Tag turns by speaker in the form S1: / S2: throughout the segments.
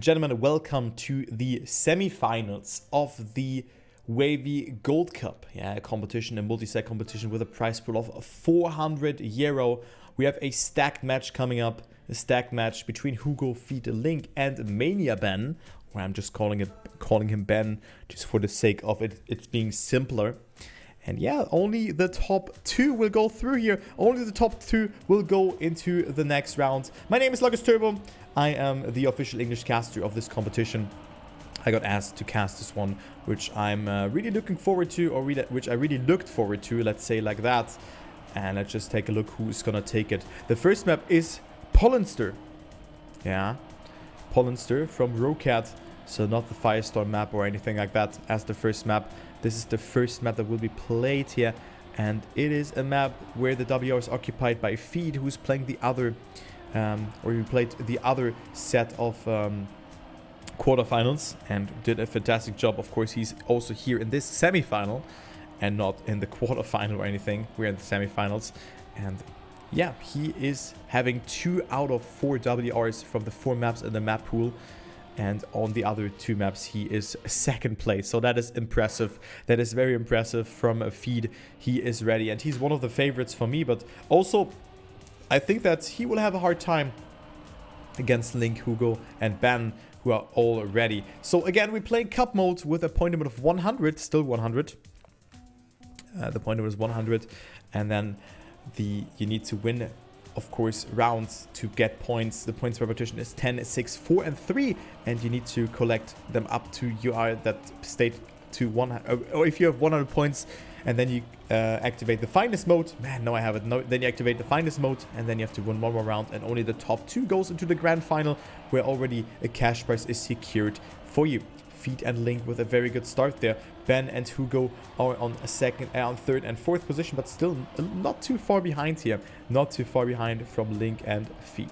S1: Gentlemen, welcome to the semifinals of the Wavy Gold Cup. Yeah, a competition, a multi-set competition with a prize pool of €400. We have a stacked match coming up, a stacked match between Hugo, Feed, Link, and Mania Ben, or I'm just calling him Ben, just for the sake of it's being simpler. And yeah, only the top two will go through here. Only the top two will go into the next round. My name is LuckersTurbo. I am the official English caster of this competition. I got asked to cast this one, which I'm really looking forward to, or which I really looked forward to, let's say like that. And let's just take a look who's gonna take it. The first map is Pollenster. Yeah, Pollenster from Rocat. So not the Firestorm map or anything like that as the first map. This is the first map that will be played here. And it is a map where the WR is occupied by Feed, who's playing the other, or he played the other set of quarterfinals and did a fantastic job. Of course, he's also here in this semifinal and not in the quarterfinal or anything. We're in the semifinals. And yeah, he is having 2 out of 4 WRs from the 4 maps in the map pool. And on the other 2 maps, he is second place. So that is impressive. That is very impressive from a Feed. He is ready. And he's one of the favorites for me. But also, I think that he will have a hard time against Link, Hugo, and Ben, who are all ready. So again, we play Cup mode with a point limit of 100. Still 100. The point limit is 100. And then you need to win, of course, rounds to get points. The points repetition is 10, 6, 4, and 3, and you need to collect them up to you are that state to 100. Or if you have 100 points, and then you activate the finest mode. Man, no, I have it. No, then you activate the finest mode, and then you have to win one more round, and only the top 2 goes into the grand final, where already a cash prize is secured for you. Feed and Link with a very good start there. Ben and Hugo are on on third and fourth position, but still not too far behind here. Not too far behind from Link and Feed.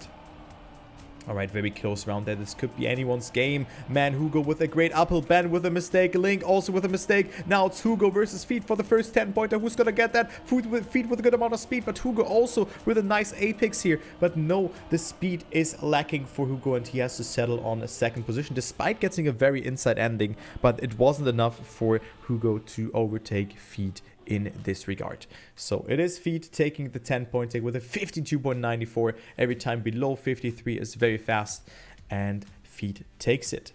S1: Alright, very close round there. This could be anyone's game. Man, Hugo with a great uphill. Ben with a mistake. Link also with a mistake. Now it's Hugo versus Feed for the first 10-pointer. Who's gonna get that? Feed with a good amount of speed, but Hugo also with a nice apex here. But no, the speed is lacking for Hugo, and he has to settle on a second position, despite getting a very inside ending. But it wasn't enough for Hugo to overtake Feed in this regard. So it is Feed taking the 10-pointer with a 52.94. Every time below 53 is very fast, and Feed takes it.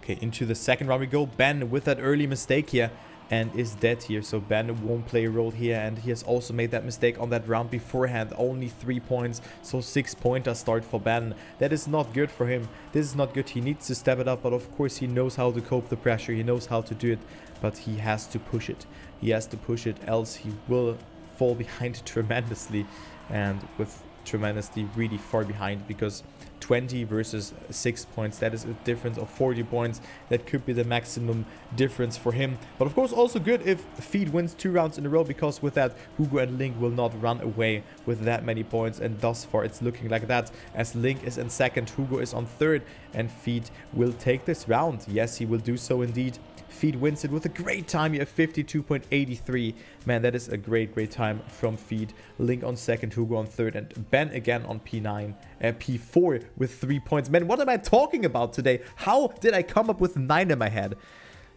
S1: Okay, into the second round we go. Ben with that early mistake here and is dead here, so Ben won't play a role here, and he has also made that mistake on that round beforehand. Only 3 points, so 6-pointer start for Ben. That is not good for him. This is not good. He needs to step it up, but of course he knows how to cope the pressure. He knows how to do it, but he has to push it. He has to push it, else he will fall behind tremendously, and with tremendously really far behind, because 20 versus 6 points, that is a difference of 40 points. That could be the maximum difference for him. But of course also good if Feed wins 2 rounds in a row, because with that Hugo and Link will not run away with that many points, and thus far it's looking like that, as Link is in second, Hugo is on third, and Feed will take this round. Yes, he will do so indeed. Feed wins it with a great time here, 52.83. Man, that is a great time from Feed. Link on second, Hugo on third, and Ben again on P4 with 3 points. Man, what am I talking about today? How did I come up with 9 in my head?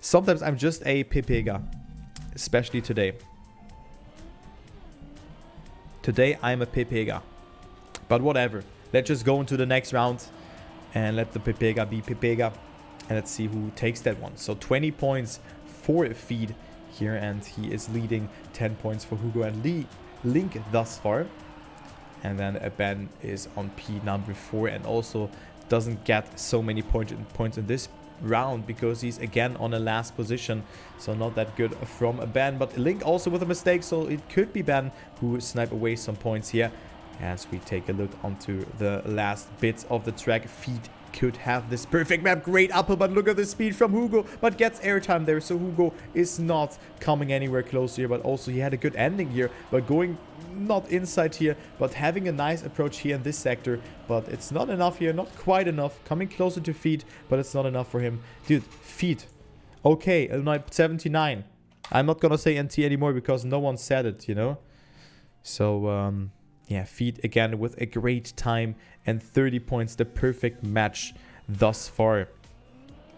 S1: Sometimes I'm just a pepega, especially today. Today I'm a pepega, but whatever. Let's just go into the next round and let the pepega be pepega. And let's see who takes that one. So 20 points for Feed here, and he is leading 10 points for Hugo and Link thus far. And then Ben is on P number 4 and also doesn't get so many points in this round, because he's again on a last position. So not that good from Ben. But Link also with a mistake, so it could be Ben who snipe away some points here. As we take a look onto the last bits of the track, Feed could have this perfect map. Great uphill, but look at the speed from Hugo, but gets airtime there, so Hugo is not coming anywhere close here. But also he had a good ending here, but going not inside here, but having a nice approach here in this sector. But it's not enough here, not quite enough. Coming closer to Feed, but it's not enough for him. Dude, Feed. Okay, 79. I'm not gonna say NT anymore because no one said it, you know. So, yeah, Feed again with a great time and 30 points. The perfect match thus far.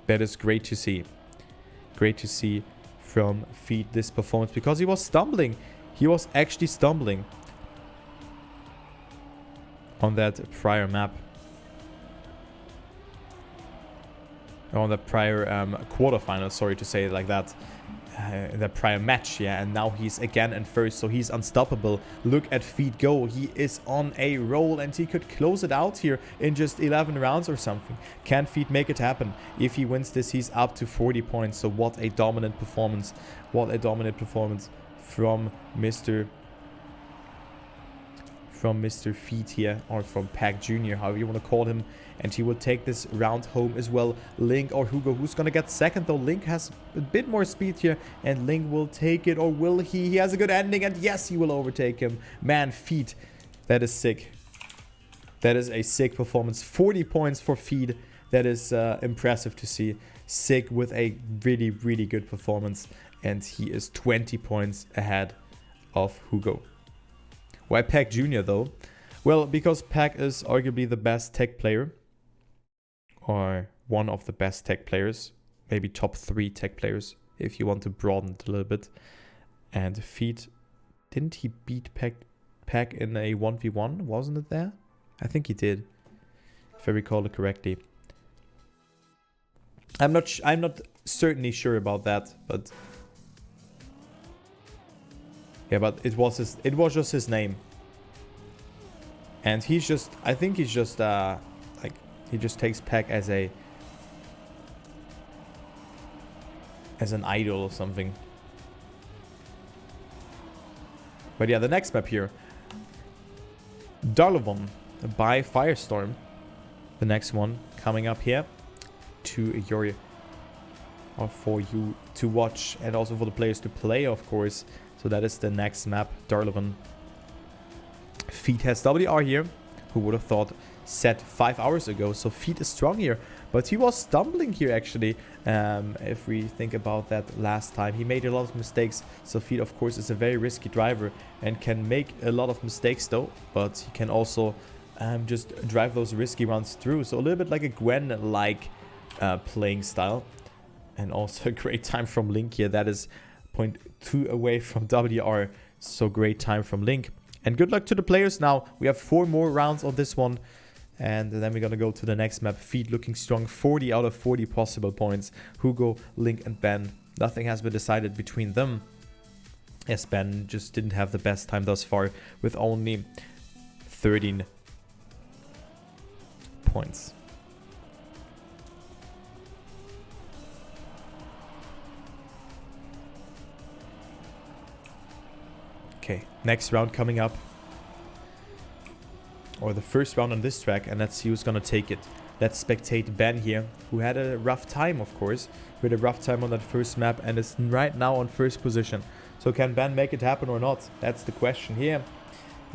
S1: That is great to see. Great to see from Feed this performance because he was stumbling. He was actually stumbling on that prior map. On the prior quarterfinal, sorry to say it like that. The prior match, yeah, and now he's again in first, so he's unstoppable. Look at Feed go. He is on a roll and he could close it out here in just 11 rounds or something. Can Feed make it happen? If he wins this, he's up to 40 points. So what a dominant performance. What a dominant performance from Mr. Feed here, or from Pack Jr., however you want to call him. And he will take this round home as well. Link or Hugo, who's going to get second though? Link has a bit more speed here and Link will take it, or will he? He has a good ending and yes, he will overtake him. Man, Feed, that is sick. That is a sick performance. 40 points for Feed. That is impressive to see. Sick with a really, really good performance. And he is 20 points ahead of Hugo. Why Pack Jr. though? Well, because Pack is arguably the best tech player. Or one of the best tech players. Maybe top 3 tech players, if you want to broaden it a little bit. And Feed, didn't he beat Pack in a 1v1? Wasn't it there? I think he did, if I recall it correctly. I'm not certainly sure about that, but yeah, but it was just his name. And he's just, I think he's just like, he just takes Pack as an idol or something. But yeah, the next map here, Darlovon by Firestorm. The next one coming up here to your, or for you to watch, and also for the players to play, of course. So that is the next map, Darlovon. Feed has WR here. Who would have thought? Set 5 hours ago. So Feed is strong here. But he was stumbling here actually. If we think about that last time. He made a lot of mistakes. So Feed, of course, is a very risky driver. And can make a lot of mistakes though. But he can also just drive those risky rounds through. So a little bit like a Gwen-like playing style. And also a great time from Link here. That is 0.2 away from WR. So great time from Link. And good luck to the players now. We have 4 more rounds on this one. And then we're going to go to the next map. Feed looking strong. 40 out of 40 possible points. Hugo, Link, and Ben. Nothing has been decided between them. Yes, Ben just didn't have the best time thus far with only 13 points. Okay, next round coming up. Or the first round on this track, and let's see who's gonna take it. Let's spectate Ben here, who had a rough time, of course. Who had a rough time on that first map and is right now on first position. So can Ben make it happen or not? That's the question here.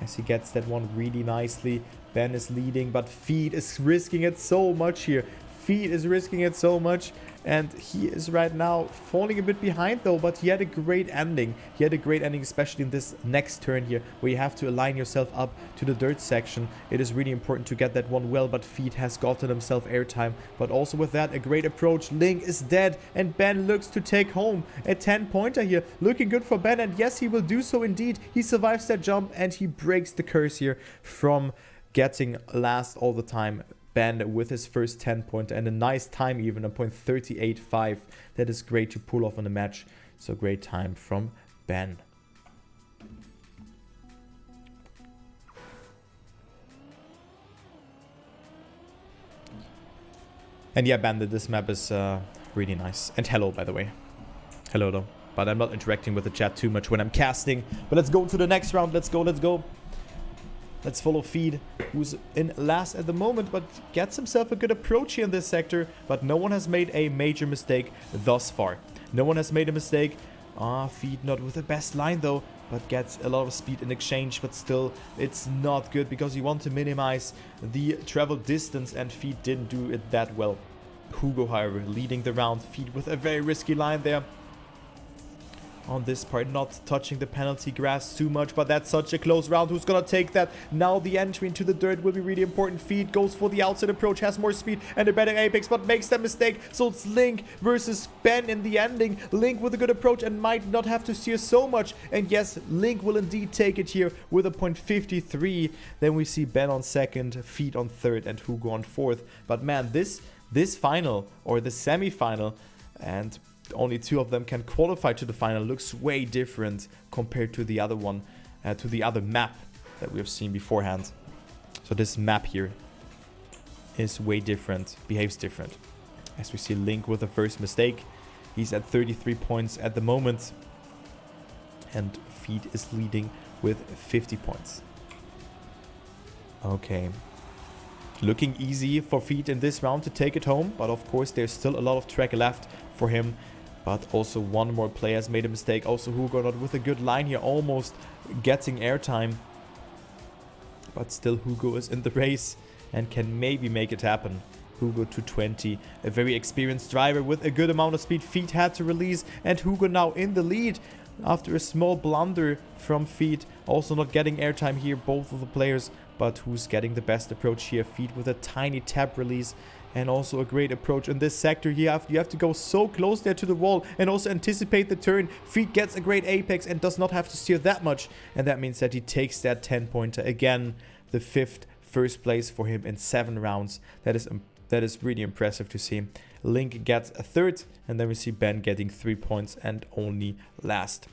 S1: As he gets that one really nicely. Ben is leading, but Feed is risking it so much here. Feed is risking it so much, and he is right now falling a bit behind though, but he had a great ending. He had a great ending, especially in this next turn here, where you have to align yourself up to the dirt section. It is really important to get that one well, but Feed has gotten himself airtime. But also with that, a great approach. Link is dead, and Ben looks to take home a 10-pointer here. Looking good for Ben, and yes, he will do so indeed. He survives that jump, and he breaks the curse here from getting last all the time. Ben with his first 10-pointer and a nice time, even a .38.5. That is great to pull off on the match. So great time from Ben. And yeah, Bandit, this map is really nice. And hello, by the way. Hello, though. But I'm not interacting with the chat too much when I'm casting. But let's go to the next round. Let's go, let's go. Let's follow Feed, who's in last at the moment, but gets himself a good approach here in this sector. But no one has made a major mistake thus far. No one has made a mistake. Feed not with the best line though, but gets a lot of speed in exchange. But still, it's not good because you want to minimize the travel distance, and Feed didn't do it that well. Hugo, however, leading the round. Feed with a very risky line there. on this part, not touching the penalty grass too much, but that's such a close round. Who's gonna take that? Now the entry into the dirt will be really important. Feet goes for the outside approach, has more speed and a better apex, but makes that mistake. So it's Link versus Ben in the ending. Link with a good approach and might not have to steer so much. And yes, Link will indeed take it here with a .53. Then we see Ben on second, Feet on third, and Hugo on fourth. But man, this final, or the semi-final, and only 2 of them can qualify to the final, looks way different compared to the other one, to the other map that we have seen beforehand. So this map here is way different, behaves different. As we see Link with the first mistake, he's at 33 points at the moment, and Feet is leading with 50 points. Okay. Looking easy for Feet in this round to take it home, but of course there's still a lot of track left for him. But also one more player has made a mistake. Also Hugo not with a good line here, almost getting airtime. But still Hugo is in the race and can maybe make it happen. hugo220, a very experienced driver with a good amount of speed. Feet had to release, and Hugo now in the lead after a small blunder from Feet. Also not getting airtime here, both of the players. But who's getting the best approach here? Feet with a tiny tap release. And also a great approach in this sector. You have to go so close there to the wall and also anticipate the turn. Feet gets a great apex and does not have to steer that much. And that means that he takes that 10-pointer. Again, the 5th first place for him in 7 rounds. That is really impressive to see. Link gets a 3rd. And then we see Ben getting 3 points and only last.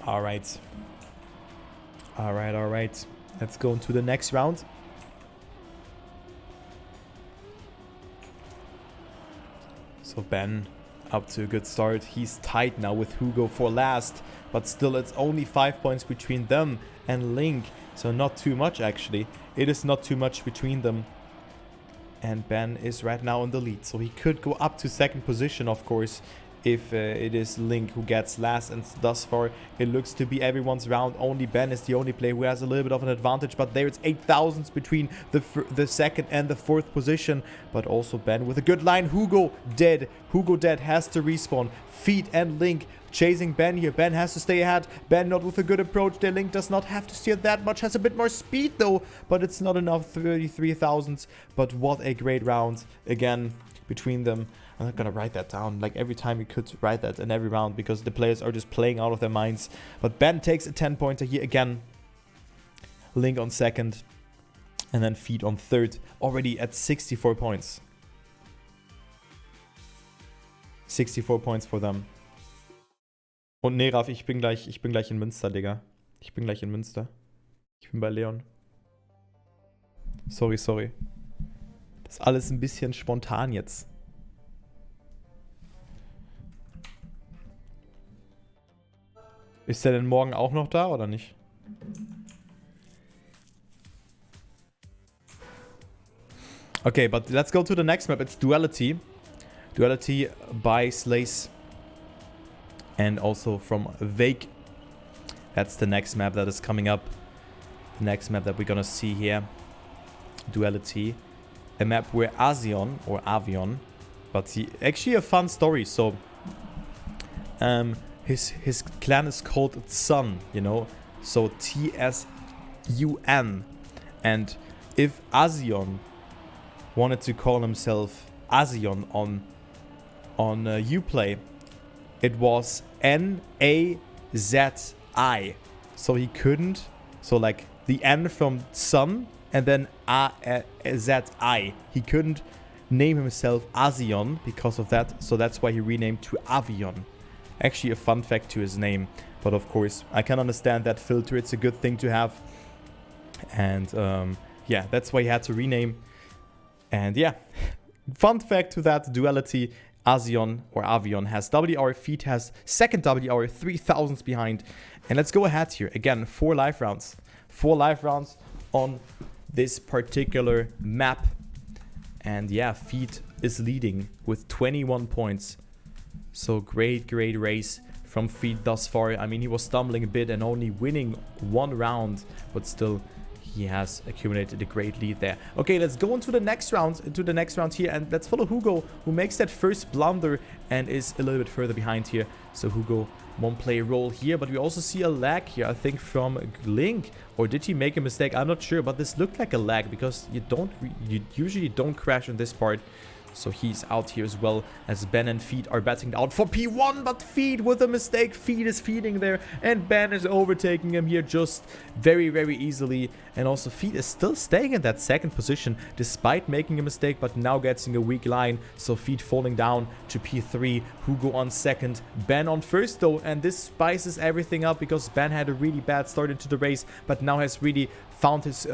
S1: All right. Let's go into the next round. So Ben up to a good start. He's tied now with Hugo for last, but still it's only 5 points between them and Link. So not too much actually. It is not too much between them. And Ben is right now in the lead. So he could go up to 2nd position, of course, if it is Link who gets last. And thus far it looks to be everyone's round. Only Ben is the only player who has a little bit of an advantage, but there it's 8,000s between the 2nd and the 4th position. But also Ben with a good line. Hugo dead has to respawn. Feet and Link chasing Ben here. Ben has to stay ahead. Ben not with a good approach there. Link does not have to steer that much, has a bit more speed though, but it's not enough. 33,000s. But what a great round again between them. I'm not gonna write that down. Like every time you could write that in every round, because the players are just playing out of their minds. But Ben takes a 10-pointer here again. Link on 2nd. And then Feet on 3rd. Already at 64 points. 64 points for them. Und nee, Raf, ich bin gleich in Münster, Digga. Ich bin gleich in Münster. Ich bin bei Leon. Sorry. Das ist alles ein bisschen spontan jetzt. Ist der denn morgen auch noch da oder nicht? Okay, but let's go to the next map. It's Duality. Duality by Slays. And also from Vake. That's the next map that is coming up. The next map that we're gonna see here. Duality. A map where Azion, or Avion, but actually a fun story. So, his clan is called Sun, you know, so TSUN. And if Azion wanted to call himself Azion on Uplay, it was NAZI. So he couldn't, so like the N from Sun and then AZI. He couldn't name himself Azion because of that, so that's why he renamed to Avion. Actually a fun fact to his name, but of course I can understand that filter. It's a good thing to have. And yeah, that's why he had to rename. And yeah, fun fact to that, Duality, Azion or Avion has WR, Feet has 2nd WR, 3,000s behind. And let's go ahead here. Again, 4 live rounds. 4 live rounds on this particular map. And yeah, Feet is leading with 21 points. So great race from Feed thus far. I mean, he was stumbling a bit and only winning 1 round, but still he has accumulated a great lead there. Okay, let's go into the next round here, and let's follow Hugo, who makes that first blunder and is a little bit further behind here. So Hugo won't play a role here, but we also see a lag here, I think, from Link. Or did he make a mistake? I'm not sure, but this looked like a lag because you usually don't crash in this part. So he's out here as well, as Ben and Feed are batting out for P1, but Feed with a mistake. Feed is feeding there, and Ben is overtaking him here just very, very easily. And also Feed is still staying in that second position despite making a mistake, but now getting a weak line. So Feed falling down to P3, Hugo on second, Ben on first though, and this spices everything up because Ben had a really bad start into the race, but now has really found his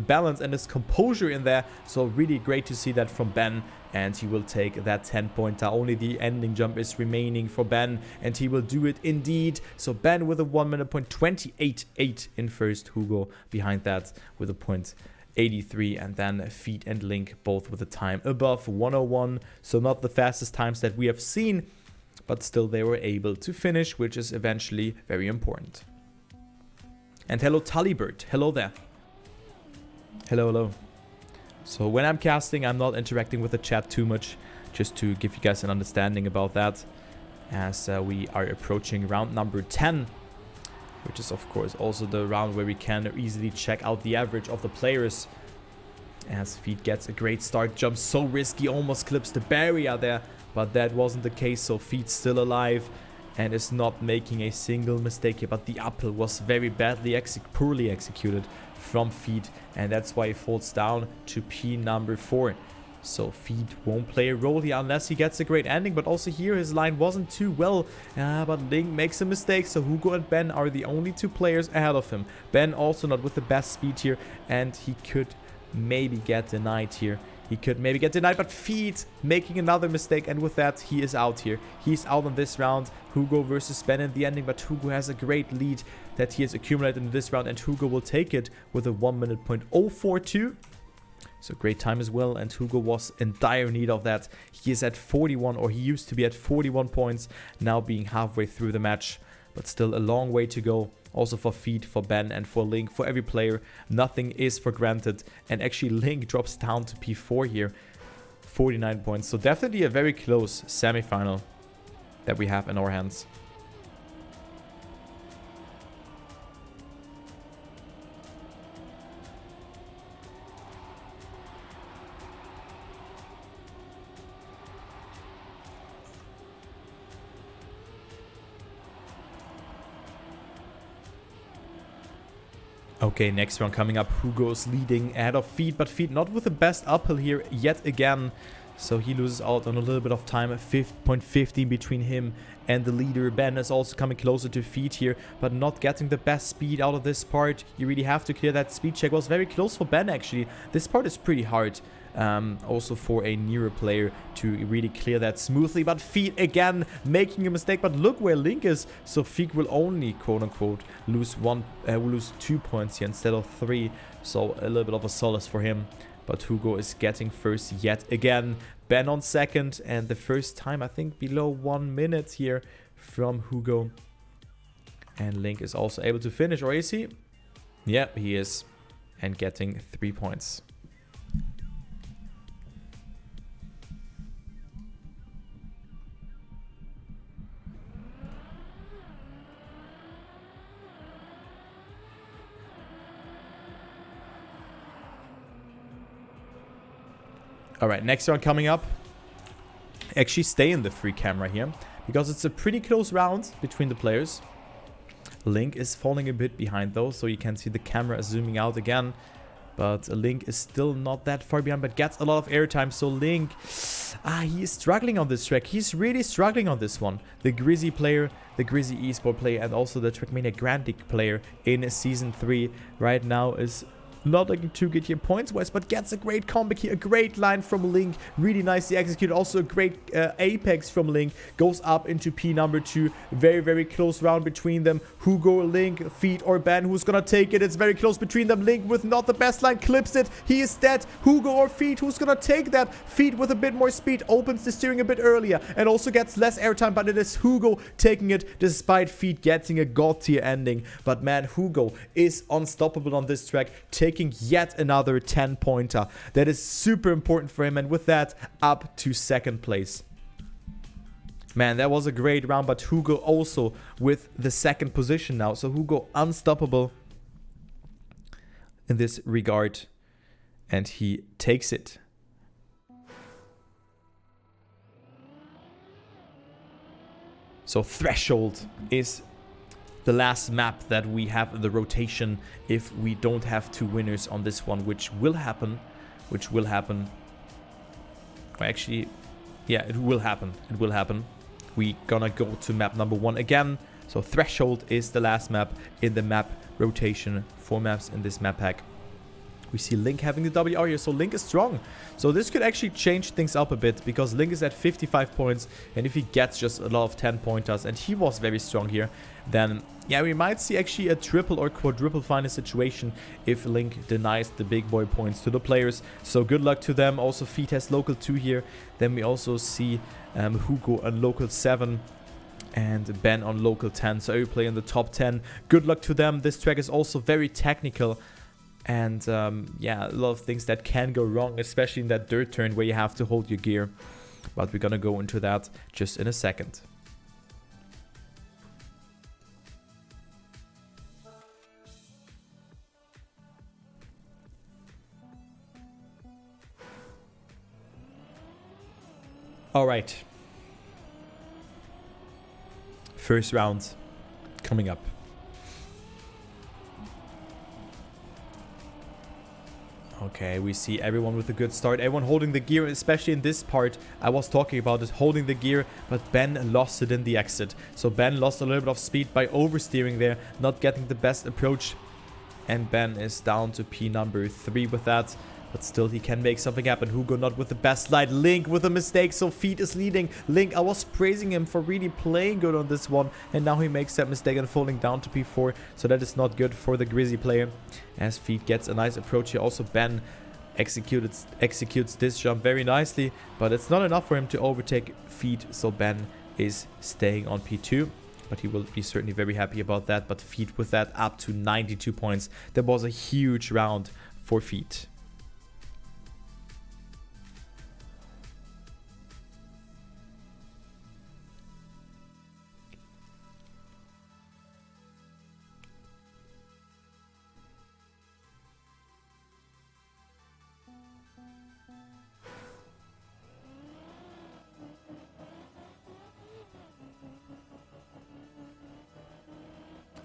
S1: balance and his composure in there. So really great to see that from Ben, and he will take that 10-pointer. Only the ending jump is remaining for Ben, and he will do it indeed. So Ben with a 1 minute point 28.8 in first, Hugo behind that with a point 83, and then Feed and Link both with a time above 101. So not the fastest times that we have seen, but still they were able to finish, which is eventually very important. And hello Tullybird, hello there. Hello, hello. So when I'm casting, I'm not interacting with the chat too much, just to give you guys an understanding about that, as we are approaching round number 10, which is of course also the round where we can easily check out the average of the players. As Feed gets a great start, jump so risky, almost clips the barrier there, but that wasn't the case, so Feed's still alive and is not making a single mistake here. But the uphill was very poorly executed from Feed, and that's why he falls down to P number 4. So Feed won't play a role here unless he gets a great ending, but also here his line wasn't too well, but Link makes a mistake, so Hugo and Ben are the only 2 players ahead of him. Ben also not with the best speed here, and he could maybe get denied here. But Feed making another mistake, and with that he is out here. He's out on this round. Hugo versus Ben in the ending, but Hugo has a great lead that he has accumulated in this round, and Hugo will take it with a 1 minute point 042. So great time as well, and Hugo was in dire need of that. He is at 41, or he used to be at 41 points, now being halfway through the match, but still a long way to go. Also for Feed, for Ben, and for Link, for every player, nothing is for granted. And actually Link drops down to P4 here, 49 points. So definitely a very close semi-final that we have in our hands. Okay, next round coming up. Hugo's leading ahead of Feed, but Feed not with the best uphill here yet again. So he loses out on a little bit of time, 0.15 between him and the leader. Ben is also coming closer to Feed here, but not getting the best speed out of this part. You really have to clear that speed check. Was very close for Ben actually. This part is pretty hard. Also for a nearer player to really clear that smoothly, but Feed again making a mistake. But look where Link is, so Feed will only quote-unquote lose 2 points here instead of 3, so a little bit of a solace for him. But Hugo is getting first yet again, Ben on second, and the first time I think below 1 minute here from Hugo. And Link is also able to finish, or is he? Yeah, he is, and getting 3 points. All right, next round coming up. Actually stay in the free camera here, because it's a pretty close round between the players. Link is falling a bit behind though, so you can see the camera zooming out again. But Link is still not that far behind, but gets a lot of airtime. So Link, he is struggling on this track. He's really struggling on this one. The Grizzy player, the Grizzy esport player, and also the Trackmania Grand League player in Season 3 right now is Not looking too good here points-wise, but gets a great comeback here. A great line from Link. Really nicely executed. Also a great apex from Link. Goes up into P number 2. Very, very close round between them. Hugo, Link, Feet, or Ben. Who's gonna take it? It's very close between them. Link with not the best line. Clips it. He is dead. Hugo or Feet. Who's gonna take that? Feet with a bit more speed. Opens the steering a bit earlier. And also gets less airtime. But it is Hugo taking it despite Feet getting a god tier ending. But man, Hugo is unstoppable on this track. Taking yet another 10-pointer. That is super important for him. And with that, up to second place. Man, that was a great round, but Hugo also with the second position now. So Hugo unstoppable in this regard. And he takes it. So Threshold is the last map that we have in the rotation if we don't have 2 winners on this one, which will happen. Actually, yeah, it will happen. We gonna go to map number 1 again. So Threshold is the last map in the map rotation. 4 maps in this map pack. We see Link having the WR here, so Link is strong. So this could actually change things up a bit, because Link is at 55 points, and if he gets just a lot of 10-pointers, and he was very strong here, then yeah, we might see actually a triple or quadruple final situation if Link denies the big boy points to the players. So good luck to them. Also Feet has local 2 here. Then we also see Hugo on local 7. And Ben on local 10. So every player in the top 10. Good luck to them. This track is also very technical. And yeah, a lot of things that can go wrong, especially in that dirt turn where you have to hold your gear. But we're gonna go into that just in a second. All right. First round coming up. Okay, we see everyone with a good start. Everyone holding the gear, especially in this part. I was talking about it, holding the gear, but Ben lost it in the exit. So Ben lost a little bit of speed by oversteering there, not getting the best approach. And Ben is down to P number 3 with that. But still, he can make something happen. Hugo not with the best slide. Link with a mistake, so Feet is leading. Link, I was praising him for really playing good on this one. And now he makes that mistake and falling down to P4. So that is not good for the Grizzly player. As Feet gets a nice approach here. Also, Ben executes this jump very nicely. But it's not enough for him to overtake Feet. So Ben is staying on P2. But he will be certainly very happy about that. But Feet with that up to 92 points. That was a huge round for Feet.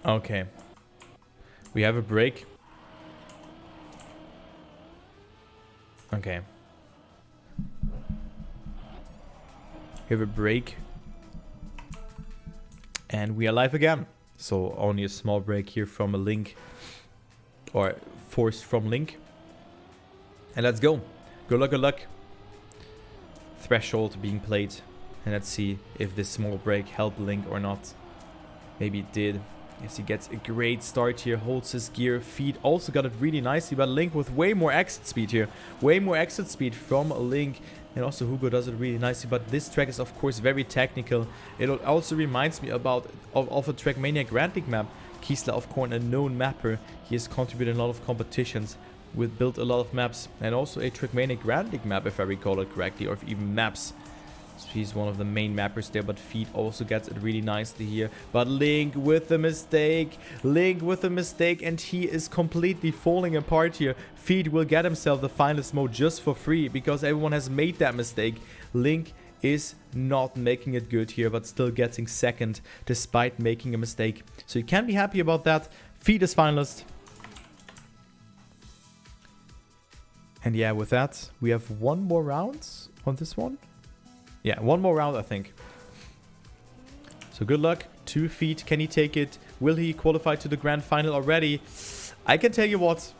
S1: Okay. We have a break. Okay. We have a break. And we are live again. So only a small break here from a Link. Or forced from Link. And let's go. Good luck, good luck. Threshold being played. And let's see if this small break helped Link or not. Maybe it did. Yes, he gets a great start here, holds his gear. Feet also got it really nicely, but Link with way more exit speed here. Way more exit speed from Link. And also Hugo does it really nicely, but this track is of course very technical. It also reminds me of a Trackmania Grand League map. Kiesler, of course, a known mapper. He has contributed in a lot of competitions, built a lot of maps, and also a Trackmania Grand League map, if I recall it correctly, or even maps. So he's one of the main mappers there, but Feet also gets it really nicely here. But Link with the mistake. Link with the mistake, and he is completely falling apart here. Feet will get himself the finalist mode just for free, because everyone has made that mistake. Link is not making it good here, but still getting second, despite making a mistake. So you can be happy about that. Feet is finalist. And yeah, with that, we have one more round on this one. Yeah, one more round, I think. So good luck. 2 Feet. Can he take it? Will he qualify to the grand final already? I can tell you what.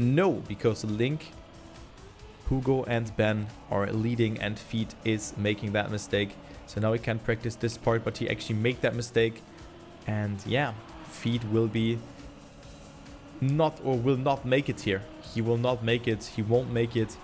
S1: No, because Link, Hugo and Ben are leading and Feet is making that mistake. So now he can practice this part, but he actually made that mistake. And yeah, Feet will be will not make it here. He will not make it. He won't make it.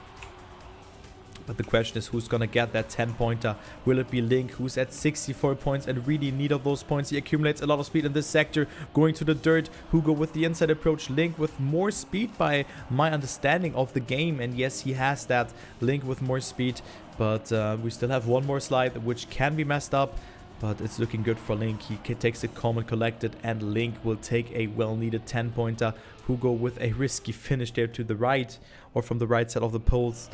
S1: But the question is, who's gonna get that 10-pointer? Will it be Link, who's at 64 points and really in need of those points? He accumulates a lot of speed in this sector, going to the dirt. Hugo with the inside approach. Link with more speed by my understanding of the game. And yes, he has that. Link with more speed. But we still have one more slide, which can be messed up. But it's looking good for Link. He takes it calm and collected. And Link will take a well-needed 10-pointer. Hugo with a risky finish there to the right. Or from the right side of the poles.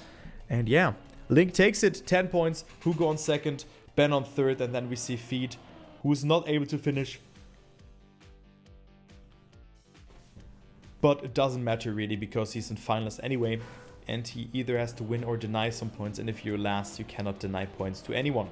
S1: And yeah, Link takes it, 10 points, Hugo on second, Ben on third, and then we see Feet, who is not able to finish. But it doesn't matter really, because he's in finals anyway, and he either has to win or deny some points, and if you're last, you cannot deny points to anyone.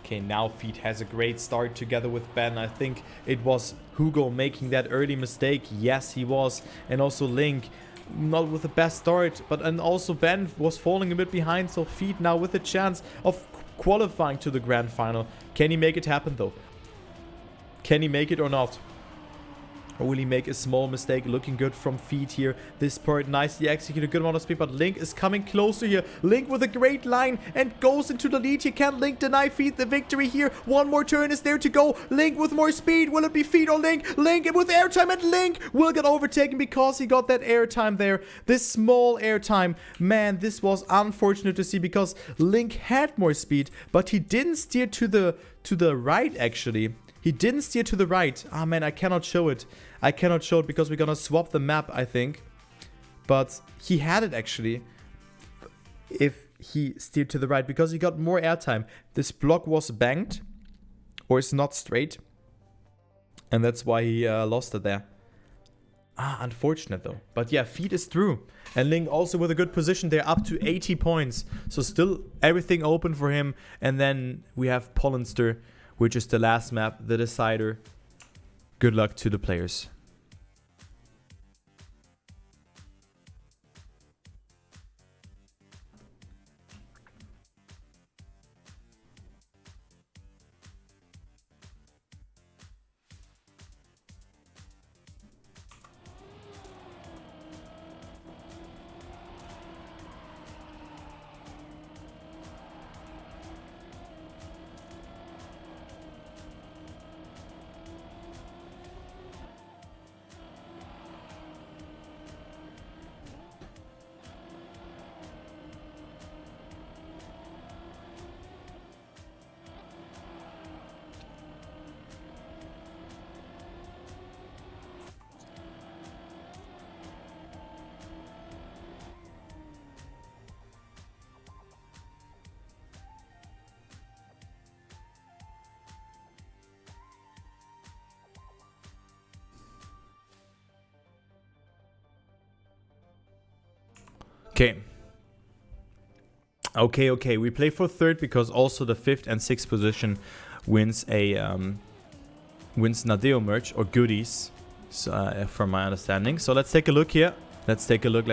S1: Okay, now Feet has a great start together with Ben. I think it was Hugo making that early mistake. Yes, he was. And also Link, not with the best start. And also Ben was falling a bit behind. So Feet now with a chance of qualifying to the grand final. Can he make it happen though? Can he make it or not? Or will he make a small mistake? Looking good from Feet here. This part nicely executed, a good amount of speed, but Link is coming closer here. Link with a great line and goes into the lead here. Can Link deny Feet the victory here? One more turn is there to go. Link with more speed. Will it be Feet or Link? Link with airtime, and Link will get overtaken because he got that airtime there. This small airtime. Man, this was unfortunate to see because Link had more speed, but he didn't steer to the right actually. He didn't steer to the right. Ah, man, I cannot show it. I cannot show it because we're gonna swap the map, I think. But he had it, actually, if he steered to the right, because he got more airtime. This block was banked, or it's not straight. And that's why he lost it there. Ah, unfortunate, though. But yeah, Feet is through. And Link also with a good position there, up to 80 points. So still everything open for him. And then we have Pollenster, which is the last map, the decider. Good luck to the players. Okay. We play for third because also the 5th and 6th position wins a wins Nadeo merch or goodies, so, from my understanding. So let's take a look here. Let's take a look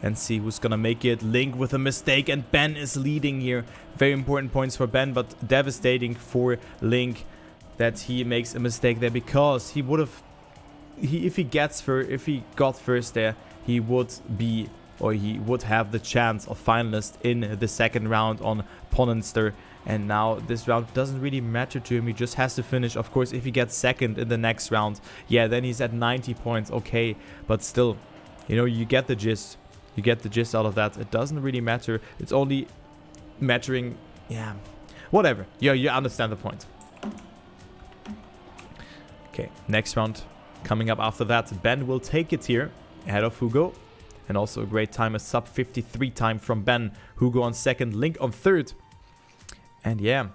S1: and see who's gonna make it. Link with a mistake, and Ben is leading here. Very important points for Ben, but devastating for Link that he makes a mistake there, because he would have, if he got first there, he would be, or he would have the chance of finalist in the second round on Pollenster. And now this round doesn't really matter to him. He just has to finish. Of course, if he gets second in the next round, yeah, then he's at 90 points. Okay, but still, you know, you get the gist. You get the gist out of that. It doesn't really matter. It's only mattering, yeah, whatever. Yeah, you understand the point. Okay, next round coming up after that. Ben will take it here ahead of Hugo. And also a great time, a sub 53 time from Ben. Hugo on second, Link on third. And yeah,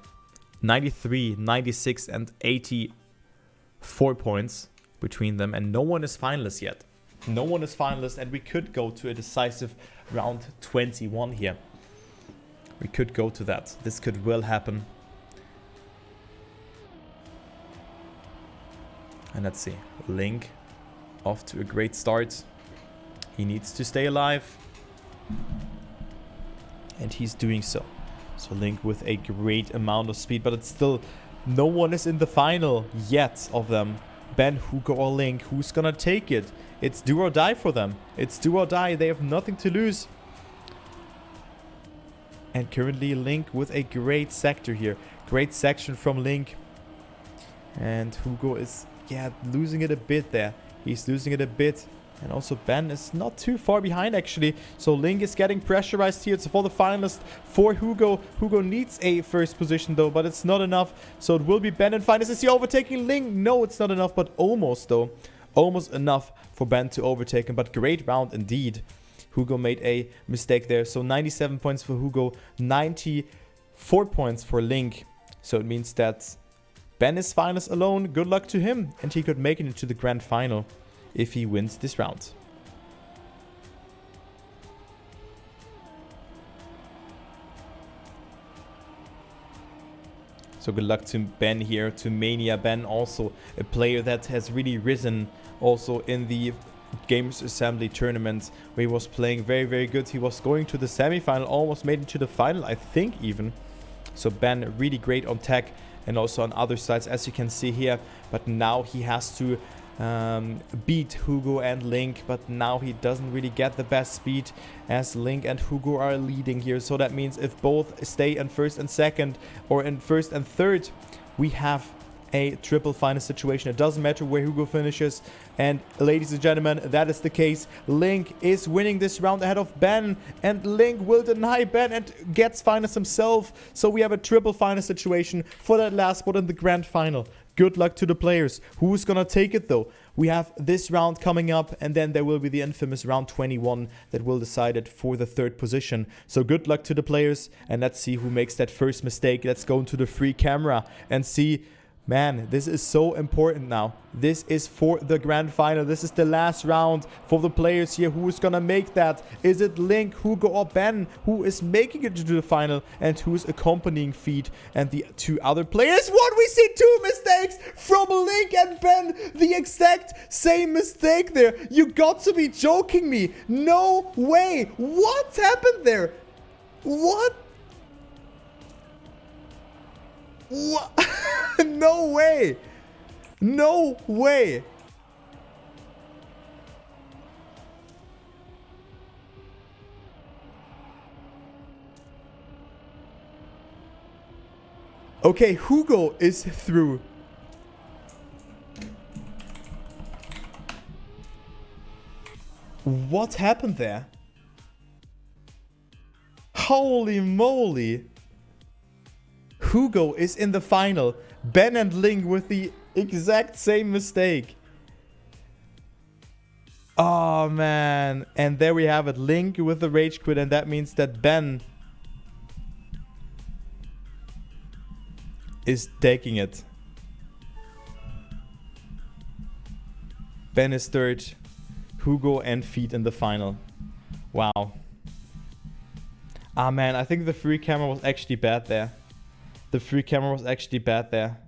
S1: 93, 96 and 84 points between them. And no one is finalist yet. No one is finalist, and we could go to a decisive round 21 here. We could go to that. This could well happen. And let's see. Link off to a great start. He needs to stay alive. And he's doing so. So Link with a great amount of speed, but it's still... No one is in the final yet of them. Ben, Hugo or Link, who's gonna take it? It's do or die for them. It's do or die. They have nothing to lose. And currently Link with a great sector here. Great section from Link. And Hugo is, yeah, losing it a bit there. He's losing it a bit. And also Ben is not too far behind actually. So Link is getting pressurized here. It's for the finalist for Hugo. Hugo needs a first position though, but it's not enough. So it will be Ben in finals. Is he overtaking Link? No, it's not enough, but almost though. Almost enough for Ben to overtake him, but great round indeed. Hugo made a mistake there. So 97 points for Hugo, 94 points for Link. So it means that Ben is finalist alone. Good luck to him. And he could make it into the grand final if he wins this round. So good luck to Ben here, to Mania Ben, also a player that has really risen also in the Games Assembly tournament where he was playing very, very good. He was going to the semi-final, almost made it to the final, I think even. So Ben really great on tech and also on other sides, as you can see here. But now he has to beat Hugo and Link, but now he doesn't really get the best speed as Link and Hugo are leading here. So that means if both stay in first and second or in first and third, we have a triple final situation. It doesn't matter where Hugo finishes. And ladies and gentlemen, that is the case. Link is winning this round ahead of Ben, and Link will deny Ben and gets finals himself. So we have a triple final situation for that last spot in the grand final. Good luck to the players. Who's gonna take it though? We have this round coming up, and then there will be the infamous round 21 that will decide it for the third position. So good luck to the players, and let's see who makes that first mistake. Let's go into the free camera and see. Man, this is so important now. This is for the grand final. This is the last round for the players here. Who is gonna make that? Is it Link, Hugo, or Ben who is making it to the final and who is accompanying Feet and the two other players? What? We see two mistakes from Link and Ben. The exact same mistake there. You got to be joking me. No way. What happened there? What? What? No way. No way. Okay, Hugo is through. What happened there? Holy moly. Hugo is in the final. Ben and Link with the exact same mistake. Oh, man. And there we have it. Link with the rage quit. And that means that Ben is taking it. Ben is third. Hugo and Feet in the final. Wow. Ah, man. I think the free camera was actually bad there. The free camera was actually bad there.